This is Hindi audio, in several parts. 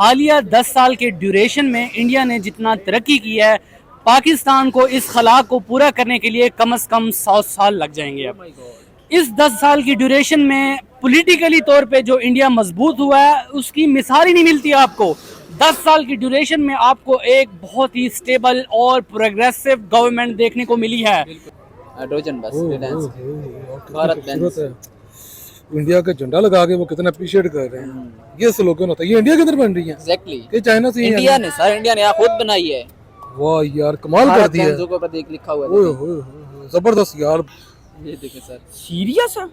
हालिया 10 साल के ड्यूरेशन में इंडिया ने जितना तरक्की की है, पाकिस्तान को इस खला को पूरा करने के लिए कम से कम 100 साल लग जाएंगे। अब इस 10 साल की ड्यूरेशन में पॉलिटिकली तौर पे जो इंडिया मजबूत हुआ है उसकी मिसाल ही नहीं मिलती आपको। 10 साल की ड्यूरेशन में आपको एक बहुत ही स्टेबल और प्रोग्रेसिव गवर्नमेंट देखने को मिली है। हाइड्रोजन बस रिलायंस भारत खूबसूरत है। इंडिया का झंडा लगा के वो कितना अप्रिशिएट कर रहे हैं। ये स्लोगन होता है। ये इंडिया के अंदर बन रही है एग्जैक्टली कि चाइना से? इंडिया ने सर, इंडिया ने खुद बनाई है। वाह यार, कमाल कर दिया है। जो पर देख लिखा हुआ ओए है, होए जबरदस्त यार। ये देखें सर। सीरियस है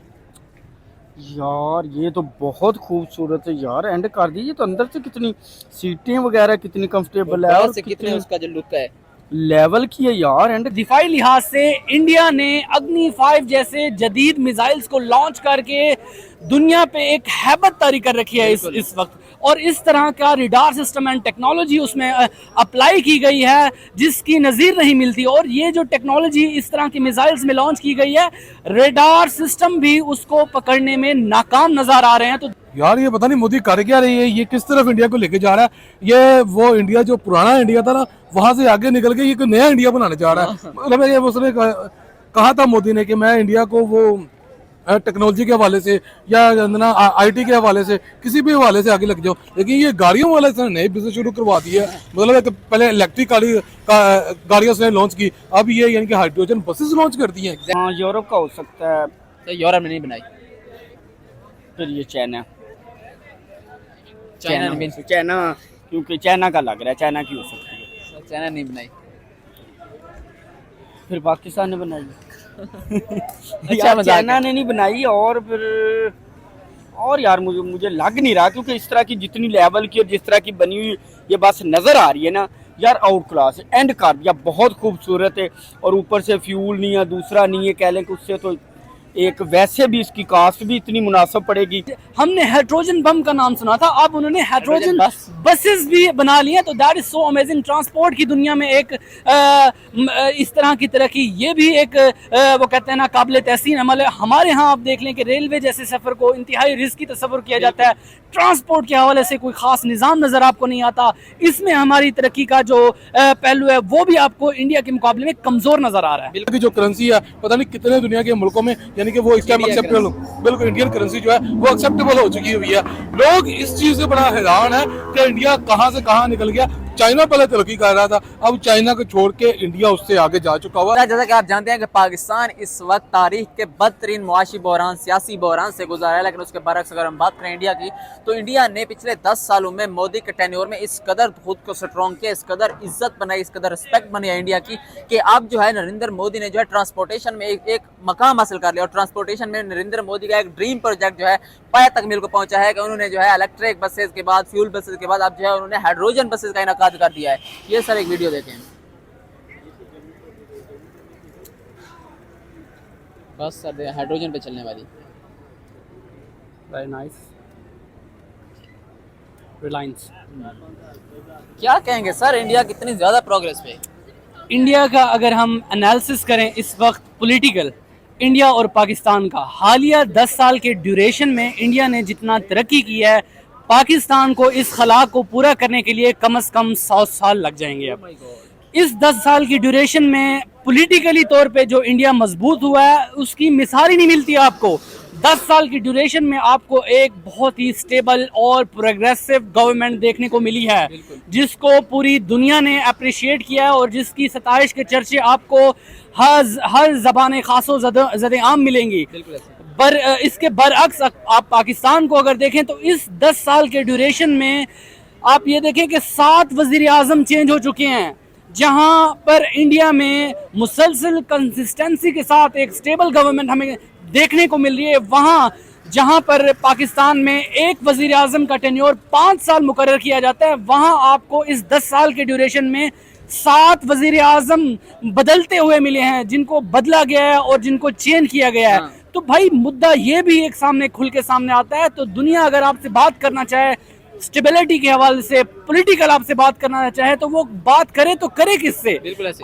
यार, ये तो बहुत खूबसूरत है यार। एंड कर दीजिए तो अंदर से कितनी सीटें वगैरह कितनी कंफर्टेबल है और से कितने उसका जो लुक है लेवल की है यार। एंड दिफाई लिहाज से इंडिया ने अग्नि 5 जैसे जदीद मिसाइल्स को लॉन्च करके दुनिया पे एक हैबत तारी कर रखी है इस वक्त। और इस तरह का रिडार सिस्टम एंड टेक्नोलॉजी उसमें अप्लाई की गई है जिसकी नज़ीर नहीं मिलती। और ये जो टेक्नोलॉजी इस तरह की मिसाइल्स में लॉन्च की गई है, रिडार सिस्टम भी उसको पकड़ने में नाकाम नजर आ रहे हैं। तो यार ये पता नहीं मोदी कर क्या रही है, ये किस तरफ इंडिया को लेके जा रहा है। ये वो इंडिया जो पुराना इंडिया था ना, वहां से आगे निकल के ये कोई नया इंडिया बनाने जा रहा है। मतलब ये उसने कहा था मोदी ने कि मैं इंडिया को वो टेक्नोलॉजी के हवाले से या ना आईटी के हवाले से किसी भी हवाले से आगे लग जाओ, लेकिन ये गाड़ियों वाले से नए बिजनेस शुरू करवा दी है। मतलब पहले इलेक्ट्रिक गाड़ियों से लॉन्च की, अब ये यानी कि हाइड्रोजन बसेस लॉन्च कर दी हैं। हाँ, यूरोप का हो सकता है। तो यूरोप ने नहीं बनाई, फिर ये चाइना चाइना क्योंकि चाइना का लग रहा है, चाइना की हो सकती है। चाइना नहीं बनाई। फिर पाकिस्तान ने बनाई। अच्छा, यार मजाक चाइना है। ने नहीं बनाई। और फिर और यार मुझे लग नहीं रहा, क्योंकि इस तरह की जितनी लेवल की और जिस तरह की बनी हुई ये बस नज़र आ रही है ना यार, आउट क्लास है। एंड कर दिया, बहुत खूबसूरत है। और ऊपर से फ्यूल नहीं है, दूसरा नहीं है, कह लें कि उससे तो एक वैसे भी इसकी कास्ट भी इतनी मुनासिब पड़ेगी। हमने हाइड्रोजन बम का नाम सुना था, अब उन्होंने हाइड्रोजन हाइड्रोजन बसेस भी बना ली हैं। तो that is so amazing. Transport की दुनिया में एक इस तरह की तरक्की, ये भी एक वो कहते हैं ना काबिल तहसीन अमल है। हमारे यहाँ आप देख लें कि रेलवे जैसे सफ़र को इंतहाई रिस्की तस्वर किया जाता है। ट्रांसपोर्ट के हवाले से कोई ख़ास निज़ाम नज़र आपको नहीं आता। इसमें हमारी तरक्की का जो पहलू है वो भी आपको इंडिया के मुकाबले में कमज़ोर नज़र आ रहा है। बिल्कुल, जो करेंसी है पता नहीं कितने दुनिया के मुल्कों में यानी कि वो इस टाइम एक्सेप्टेबल, बिल्कुल इंडियन करेंसी जो है वो एक्सेप्टेबल हो चुकी हुई है। लोग इस चीज से बड़ा हैरान है कि इंडिया कहां से कहां निकल गया। चाइना पहले तरक्की कर रहा था, अब चाइना को छोड़ के इंडिया उससे आगे जा चुका हुआ है। जैसा कि आप जानते हैं कि पाकिस्तान इस वक्त तारीख के बदतरीन मुआशी बहरान, सियासी बहरान से गुजरा है। लेकिन उसके बरक्स अगर हम बात करें इंडिया की, तो इंडिया ने पिछले 10 सालों में मोदी के टेन्योर में इस कदर खुद को स्ट्रॉन्ग किया, इस कदर इज्जत बनाई, इस कदर रिस्पेक्ट बनी है इंडिया की, कि अब जो है नरेंद्र मोदी ने जो है ट्रांसपोर्टेशन में एक मकाम हासिल कर लिया। और ट्रांसपोर्टेशन में नरेंद्र मोदी का एक ड्रीम प्रोजेक्ट जो है पाया तकमील को पहुंचा है कि उन्होंने जो है इलेक्ट्रिक बसेस के बाद, फ्यूल बसेस के बाद अब जो है उन्होंने हाइड्रोजन बसेस का इनेकाद कर दिया है। ये सर एक वीडियो देखें। बस सर हाइड्रोजन पे चलने वाली। Very nice. रिलायंस। क्या कहेंगे सर, इंडिया कितनी ज्यादा प्रोग्रेस पे? इंडिया का अगर हम एनालिसिस करें इस वक्त पॉलिटिकल, इंडिया और पाकिस्तान का हालिया 10 साल के ड्यूरेशन में इंडिया ने जितना तरक्की की है, पाकिस्तान को इस खला को पूरा करने के लिए कम से कम 100 साल लग जाएंगे। अब इस 10 साल की ड्यूरेशन में पॉलिटिकली तौर पे जो इंडिया मजबूत हुआ है उसकी मिसाल ही नहीं मिलती आपको। 10 साल की ड्यूरेशन में आपको एक बहुत ही स्टेबल और प्रोग्रेसिव गवर्नमेंट देखने को मिली है जिसको पूरी दुनिया ने अप्रिशिएट किया है और जिसकी सताइश के चर्चे आपको हर ज़बान खासो ज़दे आम मिलेंगी। इसके बरअक्स आप पाकिस्तान को अगर देखें तो इस 10 साल के ड्यूरेशन में आप ये देखें कि 7 वज़ीर आज़म चेंज हो चुके हैं। जहां पर इंडिया में मुसलसल कंसिस्टेंसी के साथ एक स्टेबल गवर्नमेंट हमें देखने को मिल रही है, वहां जहां पर पाकिस्तान में एक वज़ीर आज़म का टेन्योर 5 साल मुकर्रर किया जाता है, वहां आपको इस 10 साल के ड्यूरेशन में 7 वज़ीर आज़म बदलते हुए मिले हैं, जिनको बदला गया है और जिनको चेंज किया गया है। तो भाई मुद्दा ये भी एक सामने खुल के सामने आता है। तो दुनिया अगर आपसे बात करना चाहे स्टेबिलिटी के हवाले से, पॉलिटिकल आपसे बात करना चाहे, तो वो बात करे तो करे किससे?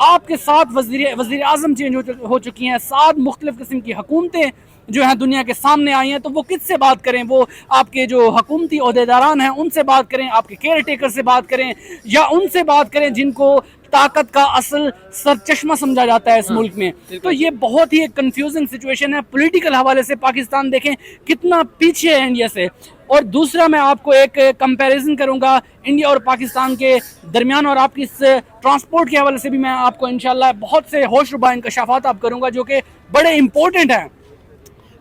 आपके 7 वज़ीर आज़म चेंज हो चुकी हैं, 7 मुख्तलिफ किस्म की हुकूमतें जो है दुनिया के सामने आई हैं, तो वो किससे बात करें? वो आपके जो हुकूमती ओहदेदारान हैं उनसे बात करें, आपके केयर टेकर से बात करें, या उनसे बात करें जिनको ताकत का असल सरचश्मा समझा जाता है इस मुल्क में। तो ये बहुत ही एक कंफ्यूजिंग सिचुएशन है। पॉलिटिकल हवाले से पाकिस्तान देखें कितना पीछे है इंडिया से। और दूसरा मैं आपको एक कंपैरिजन करूंगा इंडिया और पाकिस्तान के दरमियान, और आपकी इस ट्रांसपोर्ट के हवाले से भी मैं आपको इंशाल्लाह बहुत से होशरुबा इंकशाफात आप करूंगा जो कि बड़े इंपॉर्टेंट हैं।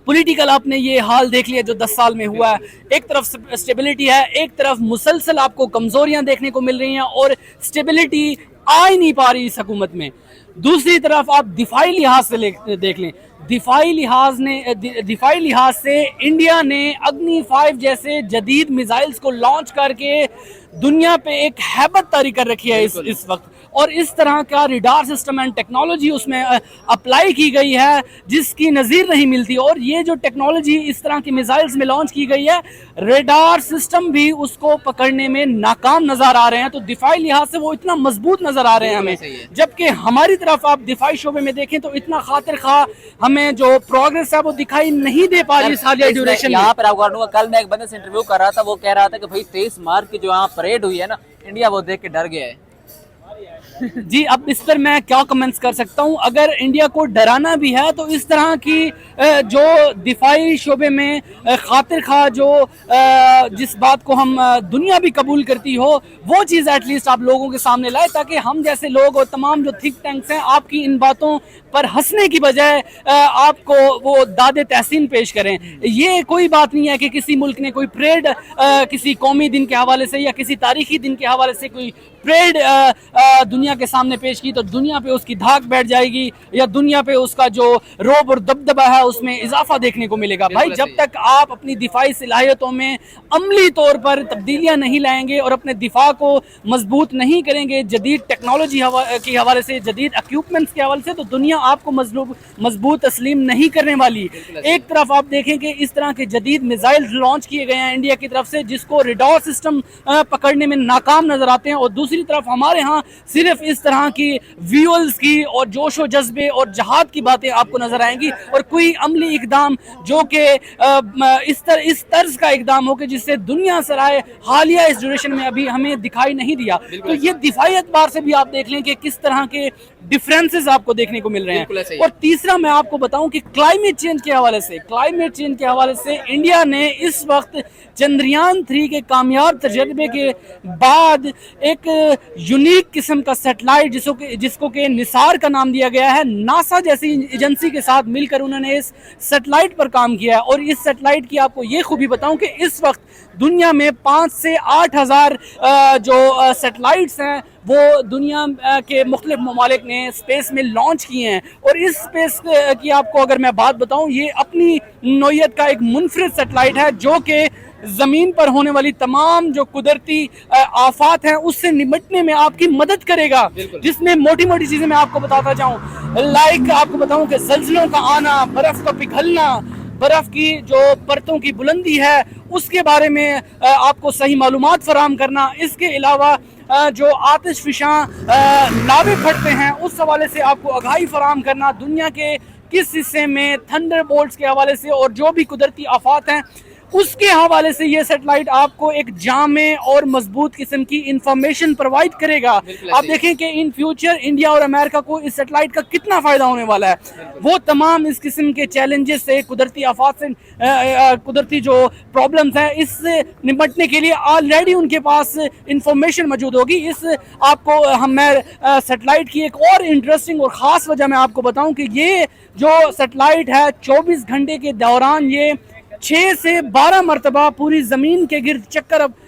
पॉलिटिकल आपने ये हाल देख लिया जो 10 साल में हुआ है। एक तरफ स्टेबिलिटी है, एक तरफ मुसलसल आपको कमजोरियां देखने को मिल रही हैं और स्टेबिलिटी आ ही नहीं पा रही इस हुकूमत में। दूसरी तरफ आप दिफाई लिहाज से देख लें, दिफाई लिहाज से इंडिया ने अग्नि 5 जैसे जदीद मिसाइल्स को लॉन्च करके दुनिया पे एक हैबत तारी कर रखी है इस वक्त, और इस तरह का रिडार सिस्टम एंड टेक्नोलॉजी उसमें अप्लाई की गई है जिसकी नज़ीर नहीं मिलती। और ये जो टेक्नोलॉजी इस तरह की मिसाइल्स में लॉन्च की गई है, रेडार सिस्टम भी उसको पकड़ने में नाकाम नजर आ रहे हैं। तो दिफाई लिहाज से वो इतना मजबूत नजर आ रहे हैं हमें, जबकि हमारी तरफ आप दिफाई शोबे में देखें तो इतना खातिर खा हमें जो प्रोग्रेस है वो दिखाई नहीं दे पा रही इस हालिया ड्यूरेशन में। यहाँ पर आपको कहूँगा, कल मैं एक बंदे से इंटरव्यू कर रहा था, वो कह रहा था कि भाई 23 मार्च की जो यहाँ परेड हुई है ना, इंडिया वो देख के डर गया है। जी, अब इस पर मैं क्या कमेंट्स कर सकता हूं? अगर इंडिया को डराना भी है तो इस तरह की जो दिफाई शोबे में खातिर खा जो जिस बात को हम दुनिया भी कबूल करती हो, वो चीज़ एटलीस्ट आप लोगों के सामने लाए, ताकि हम जैसे लोग और तमाम जो थिंक टैंक्स हैं आपकी इन बातों पर हंसने की बजाय आपको वो दादे तहसीन पेश करें। ये कोई बात नहीं है कि किसी मुल्क ने कोई परेड किसी कौमी दिन के हवाले से या किसी तारीखी दिन के हवाले से कोई परेड दुनिया के सामने पेश की तो दुनिया पे उसकी धाक बैठ जाएगी, या दुनिया पे उसका जो रोब और दबदबा है उसमें इजाफा देखने को मिलेगा। भाई, जब तक आप अपनी दिफाई सलाहियतों में अमली तौर पर तब्दीलियां नहीं लाएंगे और अपने दिफा को मजबूत नहीं करेंगे जदीद टेक्नोलॉजी के हवाले से, जदीद इक्विपमेंट्स के हवाले से, तो दुनिया आपको मजबूत तस्लीम नहीं करने वाली। एक तरफ आप देखें कि इस तरह के जदीद मिसाइल लॉन्च किए गए हैं इंडिया की तरफ से जिसको रेडार सिस्टम पकड़ने में नाकाम नजर आते हैं, और दूसरी तरफ हमारे यहाँ सिर्फ इस तरह की व्यूअल्स की और जोश व जज्बे और जहाद की बातें आपको नजर आएंगी, और कोई अमली इकदाम जो कि इस तर्ज का इकदाम हो कि जिससे दुनिया सराय हालिया इस ड्यूरेशन में अभी हमें दिखाई नहीं दिया। तो ये दिफाई एतबार से भी आप देख लें कि किस तरह के डिफरेंसेस आपको देखने को मिल रहे हैं। और तीसरा मैं आपको बताऊं कि क्लाइमेट चेंज के हवाले से इंडिया ने इस वक्त चंद्रयान 3 के कामयाब तजर्बे के बाद एक यूनिक किस्म का सैटेलाइट जिसको के निसार का नाम दिया गया है, नासा जैसी एजेंसी के साथ मिलकर उन्होंने इस सैटेलाइट पर काम किया है। और इस सैटेलाइट की आपको ये खूबी बताऊं कि इस वक्त दुनिया में 5 से 8 हज़ार जो सैटेलाइट्स हैं वो दुनिया के मुख्तलिफ ममालिक ने स्पेस में लॉन्च किए हैं। और इस स्पेस की आपको अगर मैं बात बताऊं, ये अपनी नौयत का एक मुनफरिद सैटेलाइट है जो कि ज़मीन पर होने वाली तमाम जो कुदरती आफात हैं उससे निपटने में आपकी मदद करेगा, जिसमें मोटी मोटी चीज़ें मैं आपको बताता जाऊं। लाइक आपको बताऊं कि ज़लज़लों का आना, बर्फ़ का पिघलना, बर्फ़ की जो परतों की बुलंदी है उसके बारे में आपको सही मालूमात फराहम करना, इसके अलावा जो आतिश फिशां लावे फटते हैं उस हवाले से आपको आगाही फराहम करना, दुनिया के किस हिस्से में थंडर बोल्ट्स के हवाले से और जो भी कुदरती आफात हैं उसके हवाले से ये सैटेलाइट आपको एक जामे और मजबूत किस्म की इंफॉर्मेशन प्रोवाइड करेगा। आप देखें कि इन फ्यूचर इंडिया और अमेरिका को इस सैटेलाइट का कितना फ़ायदा होने वाला है। वो तमाम इस किस्म के चैलेंजेस से, कुदरती आफात से, कुदरती जो प्रॉब्लम्स हैं इससे निपटने के लिए ऑलरेडी उनके पास इंफॉर्मेशन मौजूद होगी। इस आपको मैं सैटेलाइट की एक और इंटरेस्टिंग और ख़ास वजह मैं आपको बताऊँ कि ये जो सैटेलाइट है 24 घंटे के दौरान ये 6 से 12 मरतबा पूरी ज़मीन के गिर्द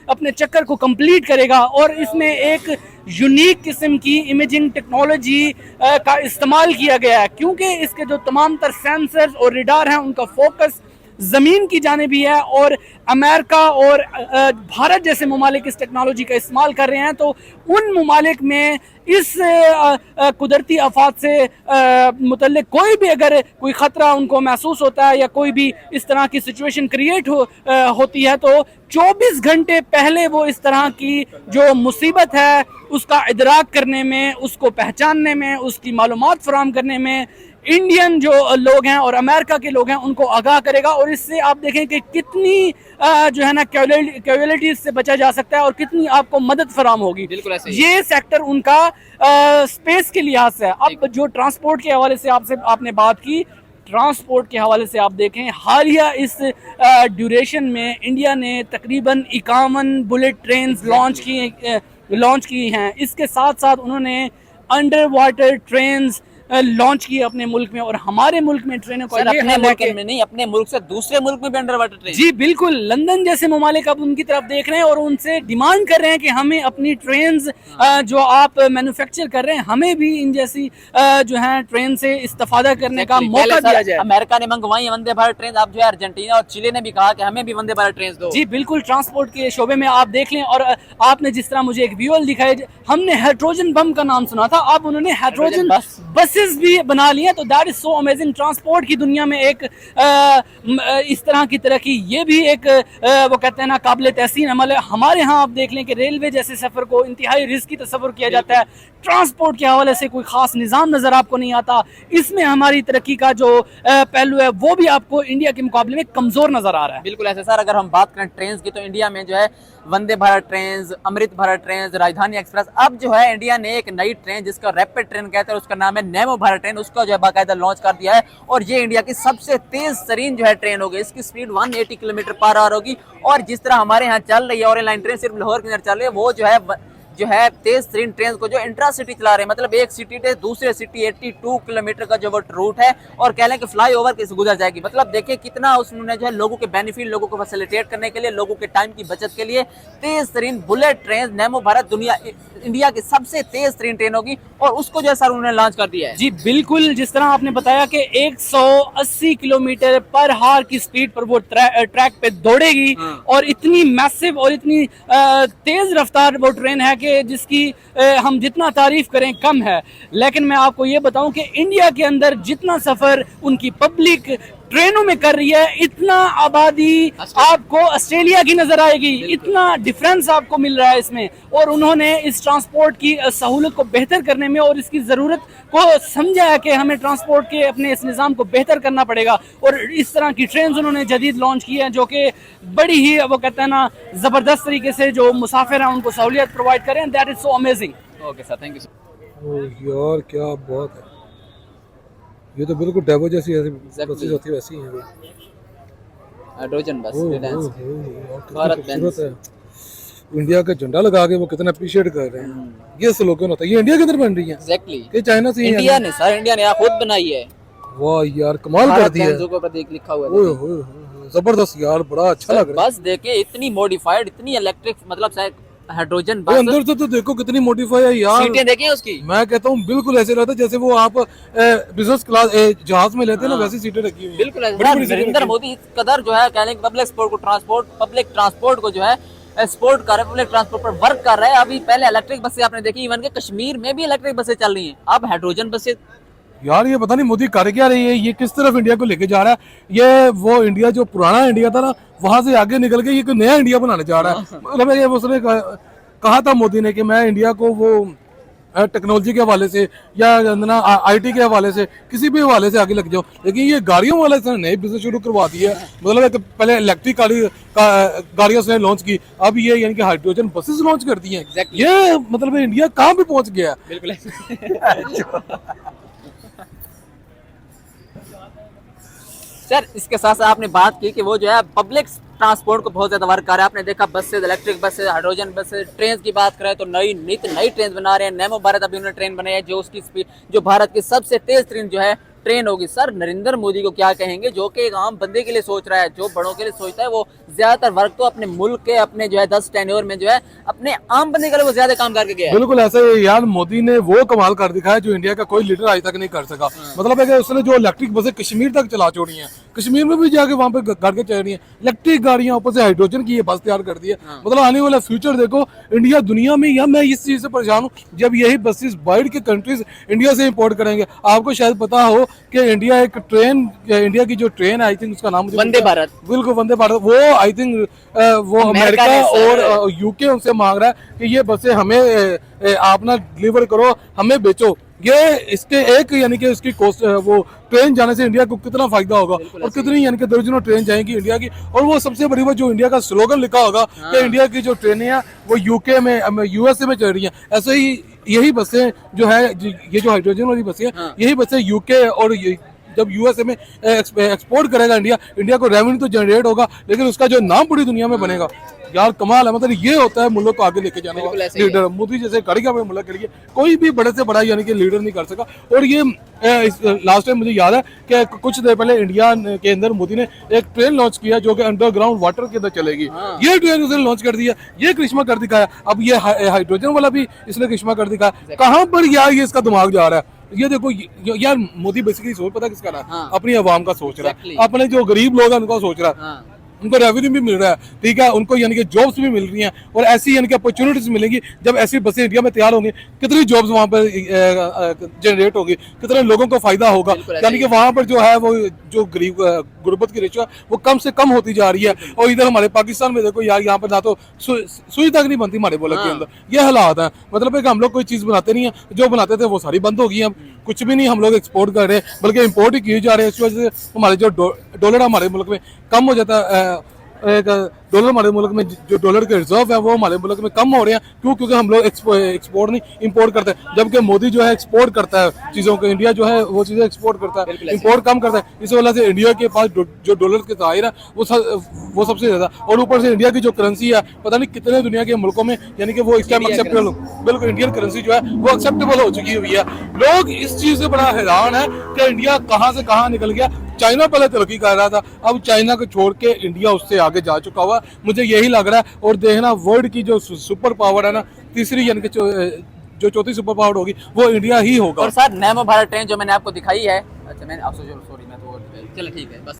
अपने चक्कर को कंप्लीट करेगा, और इसमें एक यूनिक किस्म की इमेजिंग टेक्नोलॉजी का इस्तेमाल किया गया है, क्योंकि इसके जो तमाम तर सेंसर्स और रिडार हैं उनका फोकस ज़मीन की जानिब भी है, और अमेरिका और भारत जैसे ममालिक इस टेक्नोलॉजी का इस्तेमाल कर रहे हैं। तो उन ममालिक में इस कुदरती आफात से मुतल्लिक कोई भी अगर कोई ख़तरा उनको महसूस होता है या कोई भी इस तरह की सिचुएशन क्रिएट होती है तो 24 घंटे पहले वो इस तरह की जो मुसीबत है उसका इदराक करने में, उसको पहचानने में, उसकी मालूमात फराहम करने में इंडियन जो लोग हैं और अमेरिका के लोग हैं उनको आगाह करेगा। और इससे आप देखें कि कितनी जो है ना कैजुअलिटीज से बचा जा सकता है और कितनी आपको मदद फराहम होगी। बिल्कुल ऐसे ही। ये सेक्टर उनका स्पेस के लिहाज से है। अब जो ट्रांसपोर्ट के हवाले से आपने बात की, ट्रांसपोर्ट के हवाले से आप देखें हालिया इस ड्यूरेशन में इंडिया ने तकरीबन 51 बुलेट ट्रेन लॉन्च की हैं। इसके साथ साथ उन्होंने अंडर वाटर ट्रेन लॉन्च की अपने मुल्क में, और हमारे मुल्क में ट्रेनों को सर ये अपने है मुल्क कि में नहीं, अपने मुल्क से दूसरे मुल्क में भी अंडर वाटर ट्रेन। जी बिल्कुल, लंदन जैसे ममालिक अब उनकी तरफ देख रहे हैं और उनसे डिमांड कर रहे हैं कि हमें अपनी ट्रेन्स जो आप मैन्युफैक्चर कर रहे हैं हमें भी इन जैसी जो है ट्रेन से इस्तेफादा करने का मौका दिया जाए। अमेरिका ने मंगवाई है वंदे भारत ट्रेन, अब जो है अर्जेंटीना और चिली ने भी कहा कि हमें भी वंदे भारत ट्रेन दो। जी बिल्कुल, ट्रांसपोर्ट के शोबे में आप देख लें। और आपने जिस तरह मुझे एक विजुअल दिखाई, हमने हाइड्रोजन बम का नाम सुना था, अब उन्होंने हाइड्रोजन बसेस भी बना ली हैं। तो that is so amazing. Transport की दुनिया में एक इस तरह की तरक्की, ये भी एक वो कहते हैं ना काबिल तहसीन अमल है। हमारे यहाँ आप देख लें कि रेलवे जैसे सफर को इंतहाई रिस्की तस्वुर किया जाता है, ट्रांसपोर्ट के हवाले से कोई खास निज़ाम नजर आपको नहीं आता। इसमें हमारी तरक्की का जो पहलू है वो भी आपको इंडिया के मुकाबले में कमजोर नजर आ रहा है। बिल्कुल ऐसे सर, अगर हम बात करें ट्रेन की तो इंडिया में जो है वंदे भारत ट्रेन, अमृत भारत ट्रेन, राजधानी एक्सप्रेस, अब जो है इंडिया ने एक नई ट्रेन जिसका रैपिड ट्रेन कहते हैं, उसका नाम है नेमो भारत ट्रेन, उसका जो है बाकायदा लॉन्च कर दिया है। और ये इंडिया की सबसे तेज तरीन जो है ट्रेन होगी। इसकी स्पीड 180 किलोमीटर पर आवर होगी। और जिस तरह हमारे यहाँ चल रही है ऑरेंज लाइन ट्रेन सिर्फ लाहौर के अंदर चल रही है, वो जो है तेज तरीन ट्रेन को जो इंट्रा सिटी चला रहे हैं, मतलब एक सिटी से दूसरे सिटी 82 किलोमीटर का जो वो रूट है, और कह लें कि फ्लाई ओवर से गुजर जाएगी। मतलब देखिए कितना उसने जो है लोगों के बेनिफिट, लोगों को फैसिलिटेट करने के लिए, लोगों के टाइम की बचत के लिए तेज तरीन bullet train Nemo Bharat India की सबसे तेज तरीन ट्रेन होगी। और उसको जो है सर उन्होंने लॉन्च कर दिया है। जी बिल्कुल, जिस तरह आपने बताया कि 180 किलोमीटर पर हार की स्पीड पर वो ट्रैक पे दौड़ेगी। और इतनी मैसिव और इतनी तेज रफ्तार वो ट्रेन है कि जिसकी हम जितना तारीफ करें कम है। लेकिन मैं आपको ये बताऊं कि इंडिया के अंदर जितना सफर उनकी पब्लिक ट्रेनों में कर रही है, इतना आबादी आपको ऑस्ट्रेलिया की नजर आएगी, इतना डिफरेंस आपको मिल रहा है इसमें। और उन्होंने इस ट्रांसपोर्ट की सहूलत को बेहतर करने में और इसकी ज़रूरत को समझा है कि हमें ट्रांसपोर्ट के अपने इस निज़ाम को बेहतर करना पड़ेगा। और इस तरह की ट्रेन उन्होंने जदीद लॉन्च की है जो कि बड़ी ही वो कहते हैं ना ज़बरदस्त तरीके से जो मुसाफिर हैं उनको सहूलियत प्रोवाइड करें। That is so amazing. Okay sir, thank you sir. यार क्या बात है, ये तो बिल्कुल डेवो जैसी बसेस होती है वैसी हैं। हाइड्रोजन बस रिलायंस भारत खूबसूरत है। इंडिया का झंडा लगा के वो कितना अप्रिशिएट कर रहे हैं। ये स्लोगन होता है, ये इंडिया के अंदर बन रही है एग्जैक्टली कि चाइना से? इंडिया ने सर, इंडिया ने खुद बनाई है। वाह यार कमाल कर दिया है। जो पर देख लिखा हुआ है, ओए होए होए, जबरदस्त यार, बड़ा अच्छा लग रहा है। बस देखे इतनी मॉडिफाइड, इतनी इलेक्ट्रिक, मतलब हाइड्रोजन बस। अंदर से तो देखो कितनी मॉडिफाई है यार। सीटें देखें उसकी, मैं कहता हूँ बिल्कुल ऐसे लगता है जैसे वो आप बिजनेस क्लास जहाज में लेते हैं ना, वैसी सीटें रखी हुई। बिल्कुल नरेंद्र मोदी इस कदर जो है कह लें पब्लिक ट्रांसपोर्ट को जो है एक्सपोर्ट कर रहे हैं, पब्लिक ट्रांसपोर्ट पर वर्क कर रहे हैं। अभी पहले इलेक्ट्रिक बसें आपने देखी, इवन के कश्मीर में भी इलेक्ट्रिक बसें चल रही हैं, अब हाइड्रोजन बसें। यार ये पता नहीं मोदी कर क्या रही है, ये किस तरफ इंडिया को लेके जा रहा है। ये वो इंडिया जो पुराना इंडिया था ना, वहां से आगे निकल के ये कोई नया इंडिया बनाने जा रहा है। मतलब ये उसने कहा था मोदी ने कि मैं इंडिया को वो टेक्नोलॉजी के हवाले से या ना आईटी के हवाले से किसी भी हवाले से आगे लग जाओ, लेकिन ये गाड़ियों वाले से नए बिजनेस शुरू करवा दिया। मतलब पहले इलेक्ट्रिक गाड़ियों से लॉन्च की, अब ये यानी कि हाइड्रोजन बसेस लॉन्च कर दी हैं। ये मतलब इंडिया कहाँ पे पहुंच गया। बिल्कुल सर, इसके साथ साथ आपने बात की कि वो जो है पब्लिक ट्रांसपोर्ट को बहुत ज्यादा वर्क कर रहा है। आपने देखा buses, electric buses, hydrogen buses, train की बात करें तो नई ट्रेन बना रहे हैं। नेमो भारत अभी उन्होंने ट्रेन बनाई है जो उसकी स्पीड, जो भारत की सबसे तेज ट्रेन जो है ट्रेन होगी। सर नरेंद्र मोदी को क्या कहेंगे, जो कि एक आम बंदे के लिए सोच रहा है, जो बड़ों के लिए सोचता है, वो ज्यादातर वर्क तो अपने मुल्क के अपने जो है 10 टेन्योर में जो है अपने आम बंदे के लिए वो ज्यादा काम करके गया है। बिल्कुल ऐसे यार, मोदी ने वो कमाल कर दिखाया जो इंडिया का कोई लीडर आज तक नहीं कर सका। मतलब है कि उसने जो इलेक्ट्रिक बसें कश्मीर तक चला छोड़ी हैं, कश्मीर में भी जाके वहां पे गाड़ी चल रही है इलेक्ट्रिक गाड़ियां, ऊपर से हाइड्रोजन की ये बस तैयार कर दी है। मतलब आने वाला फ्यूचर देखो इंडिया दुनिया में, या मैं इस चीज से परेशान हूँ जब यही बसेस बाहर के कंट्रीज इंडिया से इंपोर्ट करेंगे। आपको शायद पता हो कि इंडिया एक ट्रेन, इंडिया की जो ट्रेन है आई थिंक उसका नाम मुझे वंदे भारत। बिल्कुल वंदे भारत, वो आई थिंक वो अमेरिका अमेरिका ने और यूके उनसे मांग रहा है कि ये बसें हमें आप ना डिलीवर करो, हमें बेचो। ये इसके एक यानी कि इसकी कोस्ट वो ट्रेन जाने से इंडिया को कितना फायदा होगा और कितनी यानी कि दर्जनों ट्रेन जाएंगी इंडिया की। और वो सबसे बड़ी बात जो इंडिया का स्लोगन लिखा होगा कि इंडिया की जो ट्रेनें हैं वो यूके में यूएसए में चल रही हैं। ऐसे ही यही बसें जो है ये जो हाइड्रोजन वाली बसें हैं यही बसें यूके और जब यूएसए में एक्सपोर्ट करेगा इंडिया को रेवेन्यू तो जनरेट होगा, लेकिन उसका जो नाम पूरी दुनिया में बनेगा। यार कमाल है, मतलब ये होता है मुल्क को आगे लेके जाने वाला लीडर। मोदी जैसे कर गया मुल्क के लिए, कोई भी बड़े से बड़ा यानी कि लीडर नहीं कर सका। और ये लास्ट टाइम मुझे याद है कि कुछ देर पहले इंडिया के अंदर मोदी ने एक ट्रेन लॉन्च किया जो कि अंडरग्राउंड वाटर के अंदर चलेगी। ये ट्रेन उसने लॉन्च कर दिया, ये करिश्मा कर दिखाया। अब ये हाइड्रोजन वाला भी इसने करिश्मा कर दिखाया। कहाँ पर यार ये इसका दिमाग जा रहा है? ये देखो यार मोदी बेसिकली सोच पता किसका रहा है? अपनी आवाम का सोच रहा है, अपने जो गरीब लोग हैं उनका सोच रहा है। उनको रेवेन्यू भी मिल रहा है, ठीक है, उनको यानी कि जॉब्स भी मिल रही हैं और ऐसी यानी कि अपॉर्चुनिटीज मिलेंगी। जब ऐसी बसें इंडिया में तैयार होंगी कितनी जॉब्स वहाँ पर जनरेट होगी, कितने लोगों को फायदा होगा। यानी कि वहाँ पर जो है वो जो गरीब गुर्बत की रेशो है वो कम से कम होती जा रही है। और इधर हमारे पाकिस्तान में देखो यार, यहाँ पर ना तो सुई तक नहीं बनती हमारे मुल्क के अंदर। ये हालात है, मतलब है कि हम लोग कोई चीज़ बनाते नहीं है, जो बनाते थे वो सारी बंद हो गई है। कुछ भी नहीं हम लोग एक्सपोर्ट कर रहे हैं बल्कि इंपोर्ट ही किए जा रहे हैं। इस वजह से हमारे जो डॉलर हमारे मुल्क में कम हो जाता है, एक डॉलर हमारे मुल्क में जो डॉलर के रिजर्व है वो हमारे मुल्क में कम हो रहे हैं। क्यों? क्योंकि हम लोग एक्सपोर्ट नहीं इंपोर्ट करते हैं, जबकि मोदी जो है एक्सपोर्ट करता है चीज़ों को। इंडिया जो है वो चीज़ें एक्सपोर्ट करता है, इंपोर्ट कम करता है। इस वजह से इंडिया के पास जो डॉलर के ज़ाहिर है वो सबसे ज़्यादा। और ऊपर से इंडिया की जो करेंसी है पता नहीं कितने दुनिया के मुल्कों में यानी कि वो इस टाइम एक्सेप्टेबल, बिल्कुल इंडियन करेंसी जो है वो एक्सेप्टेबल हो चुकी हुई है। लोग इस चीज़ से बड़ा हैरान है कि इंडिया कहाँ से कहाँ निकल गया। चाइना पहले तरक्की कर रहा था, अब चाइना को छोड़ के इंडिया उससे आगे जा चुका हुआ, मुझे यही लग रहा है। और देखना वर्ल्ड की जो सुपर पावर है ना, तीसरी यानी कि जो चौथी सुपर पावर होगी वो इंडिया ही होगा। और सर नैनो भारत ट्रेन जो मैंने आपको दिखाई है, अच्छा मैंने आप सॉरी मैं तो चलो ठीक है बस।